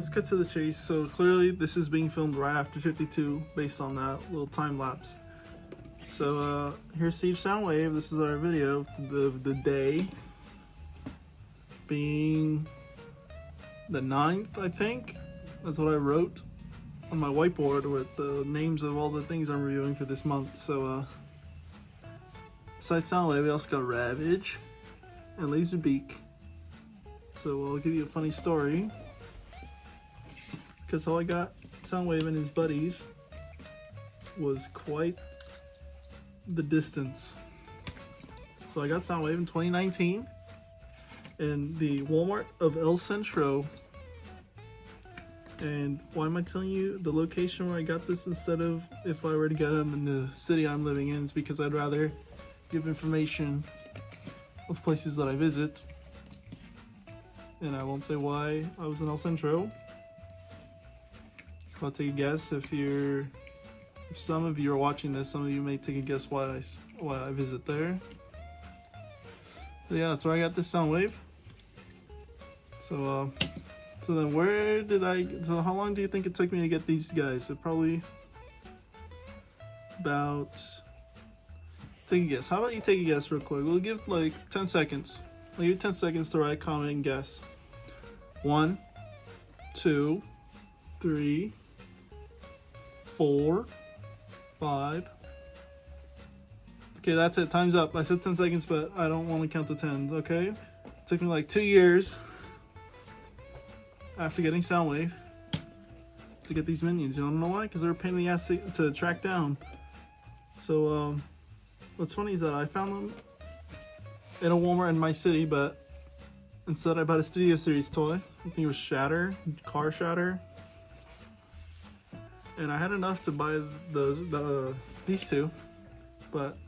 let's cut to the chase. So clearly this is being filmed right after 52 based on that little time lapse. So here's Steve Soundwave. This is our video of the day being the 9th, I think. That's what I wrote on my whiteboard with the names of all the things I'm reviewing for this month. So besides Soundwave, we also got Ravage and Laserbeak. So I'll give you a funny story, because how I got Soundwave and his buddies was quite the distance. So I got Soundwave in 2019 in the Walmart of El Centro. And why am I telling you the location where I got this instead of if I were to get them in the city I'm living in? It's because I'd rather give information of places that I visit. And I won't say why I was in El Centro. I'll take a guess. If some of you are watching this, some of you may take a guess why I visit there. But yeah, that's where I got this Soundwave. So then so how long do you think it took me to get these guys? It probably about, take a guess. How about you take a guess real quick? We'll give like 10 seconds. I'll give you 10 seconds to write, comment, and guess. 1, 2, 3, 4, 5. Okay, that's it. Time's up. I said 10 seconds, but I don't want to count the 10s, okay? It took me like 2 years after getting Soundwave to get these minions. You don't know why? Because they were a pain in the ass to track down. So, what's funny is that I found them in a Walmart in my city, but instead I bought a Studio Series toy. I think it was Shatter, Car Shatter. And I had enough to buy these two, but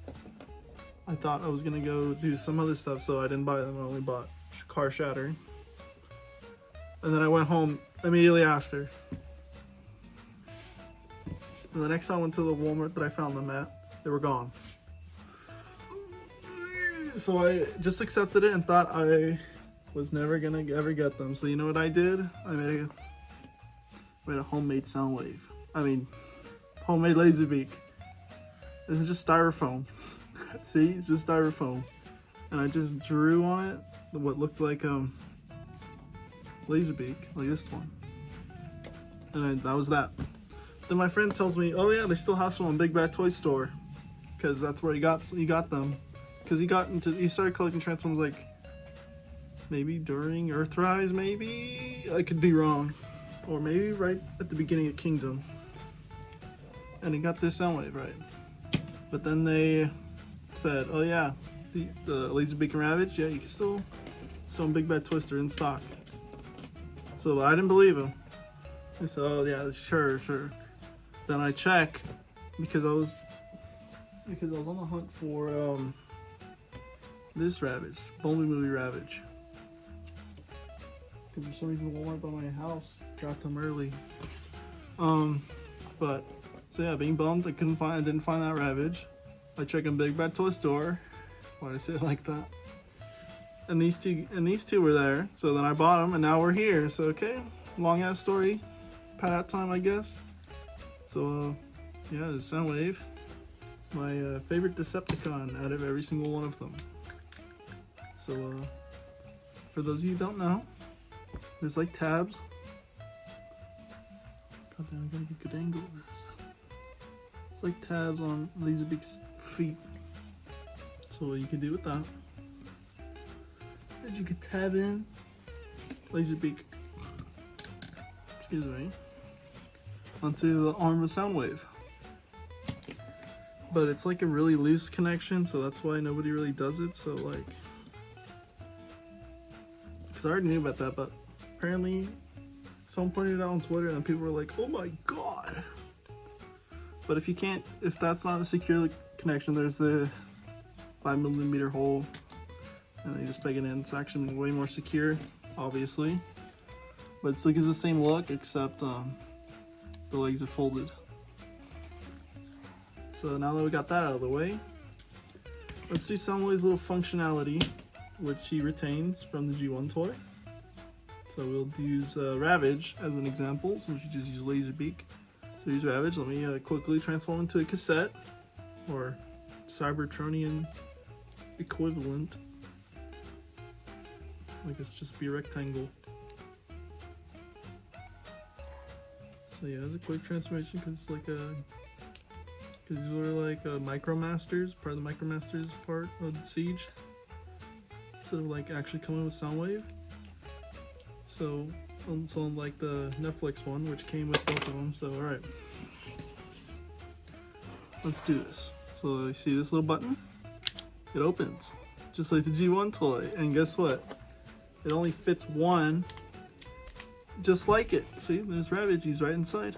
I thought I was gonna go do some other stuff, so I didn't buy them. I only bought Car Shatter. And then I went home immediately after. And the next time I went to the Walmart that I found them at, they were gone. So I just accepted it and thought I was never gonna ever get them. So you know what I did? I made a homemade Soundwave. I mean, homemade Laserbeak. This is just styrofoam. See, it's just styrofoam. And I just drew on it what looked like Laserbeak, like this one. And that was that. Then my friend tells me, oh yeah, they still have some on Big Bad Toy Store, because that's where he got them. Because he started collecting Transformers like maybe during Earthrise, maybe? I could be wrong. Or maybe right at the beginning of Kingdom. And he got this Soundwave, right? But then they said, oh yeah, the Laserbeak and Ravage, yeah, you can still on Big Bad Toy Store in stock. So I didn't believe him. I said, oh yeah, sure. Then I check, because I was on the hunt for this Ravage, Bumblebee movie Ravage. Because for some reason Walmart by my house got them early. But so yeah, being bummed I didn't find that Ravage. I checked in Big Bad Toy Store. Why did I say it like that? And these two were there. So then I bought them, and now we're here. So okay, long ass story, pat out time, I guess. So yeah, the Soundwave, my favorite Decepticon out of every single one of them. So for those of you who don't know, there's like tabs. God damn, I gotta get a good angle of this. It's like tabs on Laserbeak's feet. So what you can do with that is you can tab in Laserbeak, excuse me, onto the arm of Soundwave. But it's like a really loose connection, so that's why nobody really does it. So like, because I already knew about that, but apparently someone pointed it out on Twitter and people were like, oh my god. But if that's not a secure connection, there's the 5mm hole, and you just peg it in. It's actually way more secure, obviously, but it's like the same look, except the legs are folded. So now that we got that out of the way, let's do Soundwave's little functionality, which he retains from the G1 toy. So we'll use Ravage as an example, since you just use Laserbeak. So use Ravage. Let me quickly transform into a cassette, or Cybertronian equivalent. I guess just be a rectangle. So yeah, it's a quick transformation because it's like because these were like Micromasters, part of the Micromasters part of the Siege, instead of like actually coming with Soundwave. So unlike the Netflix one, which came with both of them. So alright, let's do this. So you see this little button? It opens, just like the G1 toy. And guess what? It only fits one, just like it. See, there's Ravage, he's right inside.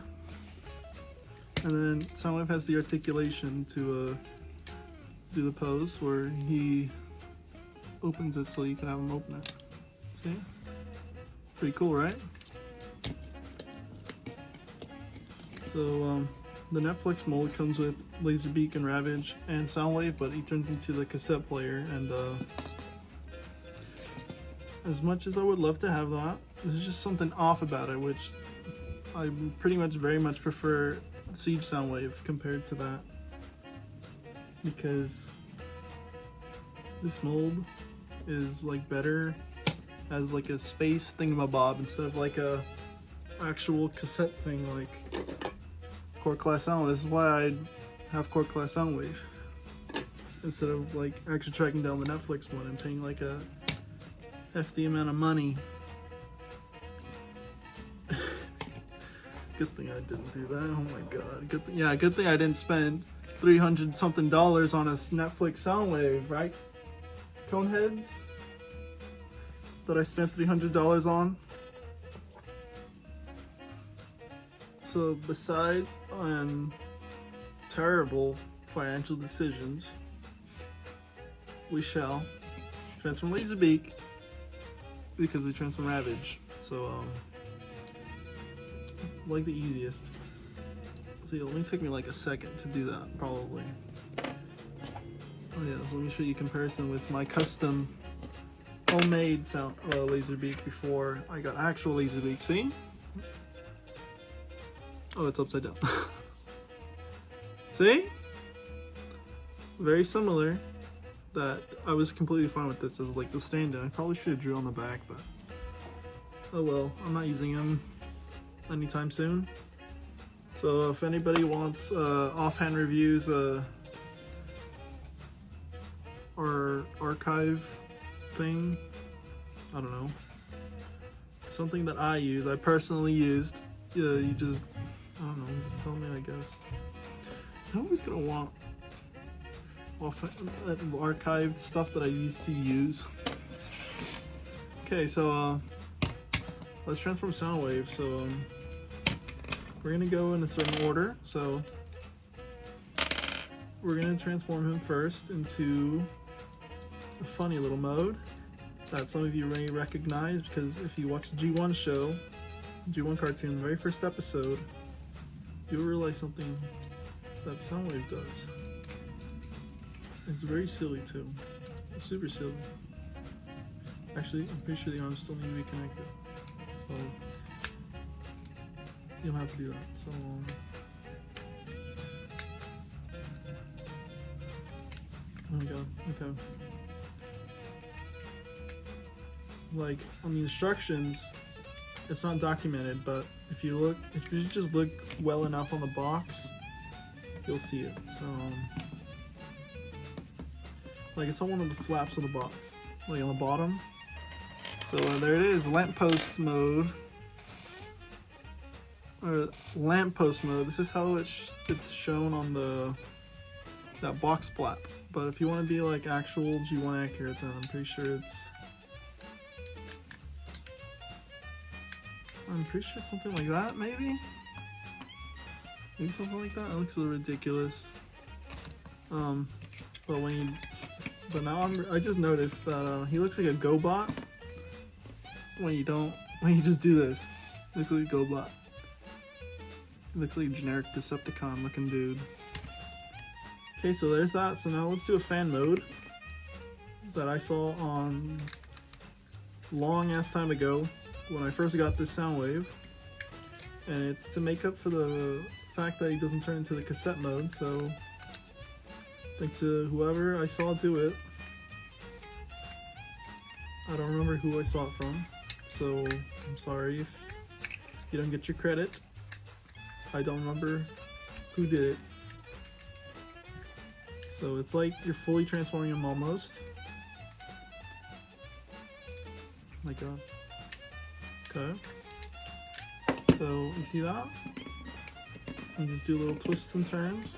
And then Soundwave has the articulation to do the pose where he opens it so you can have him open it. See? Pretty cool, right? So the Netflix mold comes with Laserbeak and Ravage and Soundwave, but he turns into the cassette player. And as much as I would love to have that, there's just something off about it, which I pretty much very much prefer Siege Soundwave compared to that, because this mold is like better as like a space thingamabob instead of like a actual cassette thing like Core Class Soundwave. This is why I have Core Class Soundwave instead of like actually tracking down the Netflix one and paying like a hefty amount of money. Good thing I didn't do that. Oh my god. Good thing I didn't spend $300 something on a Netflix Soundwave, right? Coneheads? That I spent $300 on. So besides terrible financial decisions, we shall transform Laserbeak because we transform Ravage. So like the easiest. See, it only took me like a second to do that, probably. Oh yeah, let me show you a comparison with my custom homemade Laserbeak before I got actual Laserbeak. See? Oh, it's upside down. See? Very similar. That I was completely fine with this as like the stand-in. I probably should have drew on the back, but oh well. I'm not using them anytime soon. So if anybody wants Offhand Reviews or archive thing, I don't know, something that I personally used, you just, I don't know, just tell me, I guess. I'm always gonna want archived stuff that I used to use. Okay, so let's transform Soundwave. So we're gonna go in a certain order. So we're gonna transform him first into a funny little mode that some of you may recognize, because if you watch the G1 show, G1 cartoon, the very first episode, you'll realize something that Soundwave does. It's very silly too. It's super silly. Actually, I'm pretty sure the arms still need to be connected. So you don't have to do that. So oh my god, okay. Like on the instructions, it's not documented, but if you just look well enough on the box, you'll see it. So like it's on one of the flaps of the box, like on the bottom. So there it is, lamppost mode, or lamppost mode. This is how it's shown on that box flap. But if you want to be like actual G1 accurate, then I'm pretty sure it's something like that, maybe something like that. It looks a little ridiculous. But now I just noticed that he looks like a GoBot when you just do this. It looks like a GoBot. It looks like a generic Decepticon looking dude. Okay, so there's that. So now let's do a fan mode that I saw on long ass time ago when I first got this Soundwave, and it's to make up for the fact that he doesn't turn into the cassette mode, so thanks to whoever I saw do it. I don't remember who I saw it from, so I'm sorry if you don't get your credit. I don't remember who did it. So it's like you're fully transforming him almost. Oh my god. Okay. So you see that? And just do little twists and turns.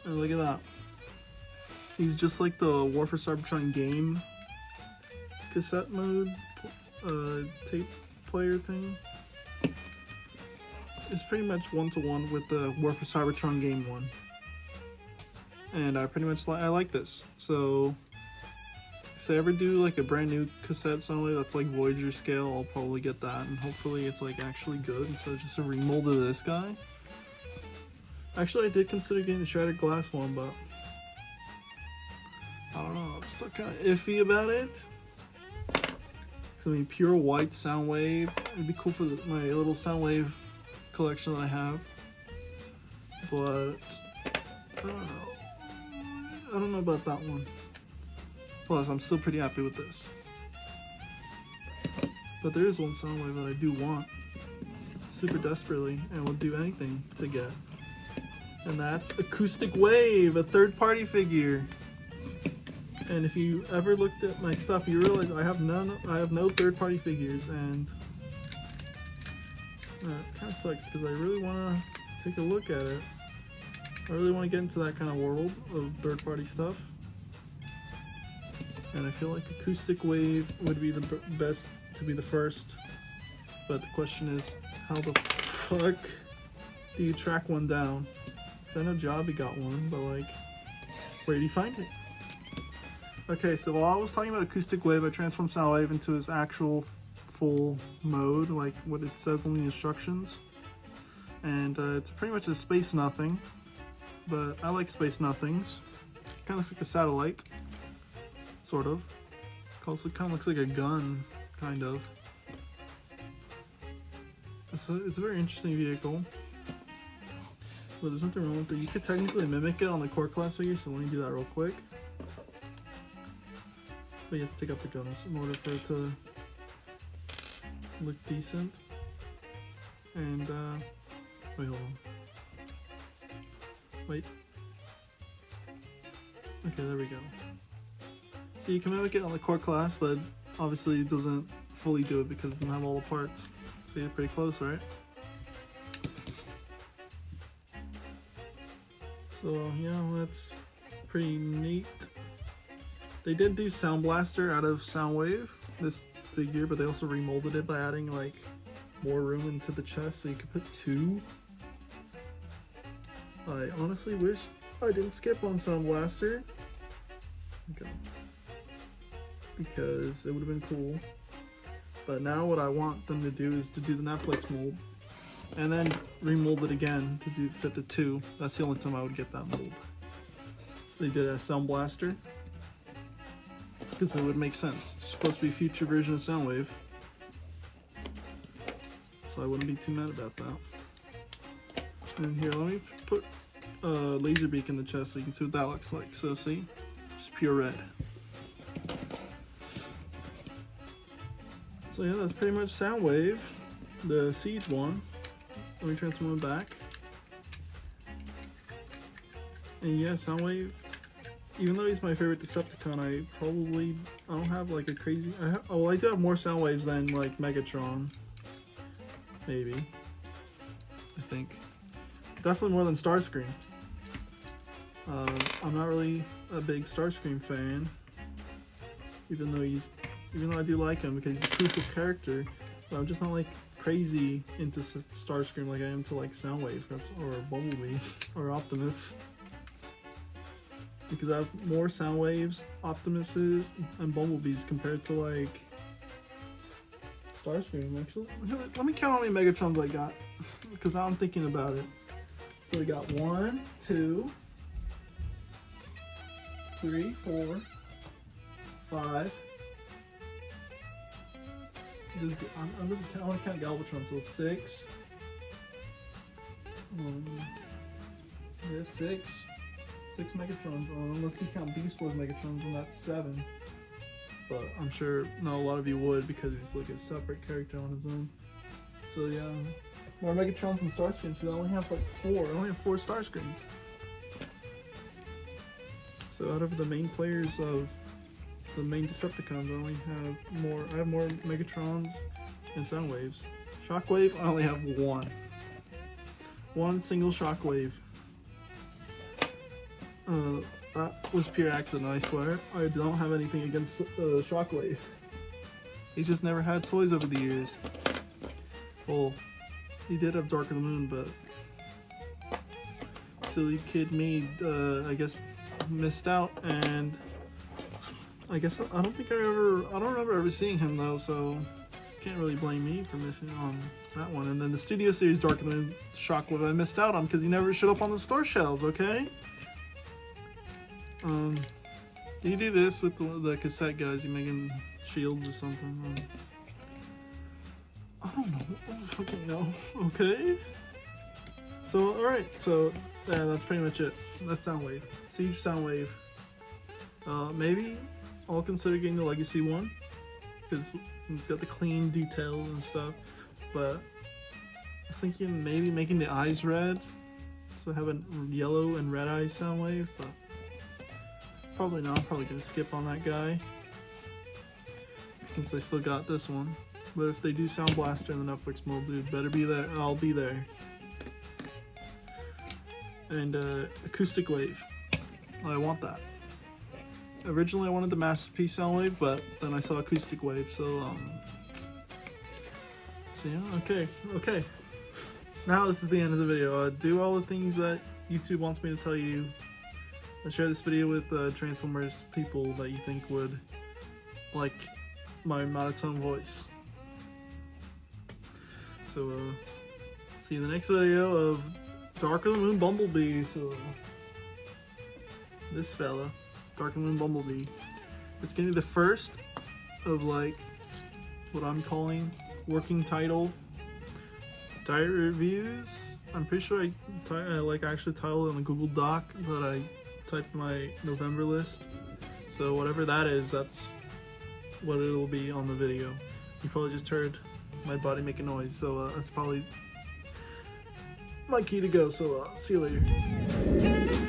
And look at that. He's just like the War for Cybertron game cassette mode tape player thing. It's pretty much one-to-one with the War for Cybertron game one. And I pretty much like this. So if they ever do like a brand new cassette Soundwave that's like Voyager scale, I'll probably get that, and hopefully it's like actually good instead of just a remold of this guy. Actually, I did consider getting the Shattered Glass one, but I don't know, I'm still kind of iffy about it. I mean, pure white Soundwave, it'd be cool for my little Soundwave collection that I have, but I don't know. I don't know about that one. Plus, I'm still pretty happy with this. But there is one Soundwave that I do want super desperately and would do anything to get. And that's Acoustic Wave, a third-party figure. And if you ever looked at my stuff, you realize I have no third-party figures, and it kind of sucks because I really want to take a look at it. I really want to get into that kind of world of third-party stuff. And I feel like Acoustic Wave would be the best to be the first. But the question is, how the fuck do you track one down? Because I know Jobby got one, but like, where do you find it? Okay, so while I was talking about Acoustic Wave, I transformed Soundwave into his actual full mode, like what it says on the instructions. And it's pretty much a Space Nothing, but I like Space Nothings. Kind of looks like a satellite, sort of. Also kind of looks like a gun, kind of. It's a very interesting vehicle. But there's nothing wrong with it. You could technically mimic it on the core class figure, so let me do that real quick. But you have to take out the guns in order for it to look decent. And, wait, hold on. Wait. Okay, there we go. So you can mimic it on the core class, but obviously it doesn't fully do it because it doesn't have all the parts. So you're pretty close, right? So yeah, that's pretty neat. They did do Sound Blaster out of Soundwave, this figure, but they also remolded it by adding like more room into the chest so you could put two. I honestly wish I didn't skip on Sound Blaster. Okay. Because it would have been cool. But now what I want them to do is to do the Netflix mold and then remold it again to fit the two. That's the only time I would get that mold. So they did a Sound Blaster. Because it would make sense. It's supposed to be a future version of Soundwave. So I wouldn't be too mad about that. And here, let me put Laserbeak in the chest so you can see what that looks like. So see, just pure red. So yeah, that's pretty much Soundwave, the Siege one. Let me transform it back. And yeah, Soundwave, even though he's my favorite Decepticon, I don't have like a crazy, I do have more Soundwaves than like Megatron. Maybe. I think. Definitely more than Starscream. I'm not really a big Starscream fan. Even though I do like him because he's a crucial character, but I'm just not like crazy into Starscream like I am to like Soundwave or Bumblebee or Optimus. Because I have more Soundwaves, Optimuses, and Bumblebees compared to like Starscream actually. Let me count how many Megatrons I got, because now I'm thinking about it. So we got 1, 2, 3, 4, 5, I want to count Galvatron, so 6. Yeah, 6 Megatrons, unless you count Beast Wars Megatrons, and that's 7. But I'm sure not a lot of you would, because he's like a separate character on his own. So yeah, more Megatrons and Starscreams. So I only have like 4. I only have 4 Starscreams. So out of the main players of the main Decepticons, I only have more. I have more Megatrons and Soundwaves. Shockwave, I only have 1. 1 single Shockwave. That was pure accident, I swear. I don't have anything against Shockwave. He just never had toys over the years. Well, he did have Dark of the Moon, but silly kid me, I guess, missed out, and I guess I don't remember ever seeing him though, so can't really blame me for missing on that one. And then the Studio Series Dark of the Moon Shockwave I missed out on because he never showed up on the store shelves, okay? You do this with the cassette guys, you making shields or something. I don't know. I don't fucking know. Okay? So, alright. So, yeah, that's pretty much it. That's Soundwave. Siege Soundwave. Maybe I'll consider getting the Legacy one, because it's got the clean details and stuff. But I was thinking maybe making the eyes red, so I have a yellow and red eye Soundwave, but probably not. I'm probably gonna skip on that guy since I still got this one. But if they do Sound Blaster in the Netflix mode, dude, better be there. I'll be there. And Acoustic Wave. I want that. Originally I wanted the Masterpiece Soundwave, but then I saw Acoustic Wave, so yeah, okay. Now this is the end of the video. Do all the things that YouTube wants me to tell you. Share this video with Transformers people that you think would like my monotone voice. So, see you in the next video of Dark of the Moon Bumblebee. So, this fella, Dark of the Moon Bumblebee. It's gonna be the first of like what I'm calling working title diet reviews. I'm pretty sure I actually titled it on a Google Doc, but I typed my November list. So whatever that is, that's what it'll be on the video. You probably just heard my body make a noise, so that's probably my key to go. So see you later.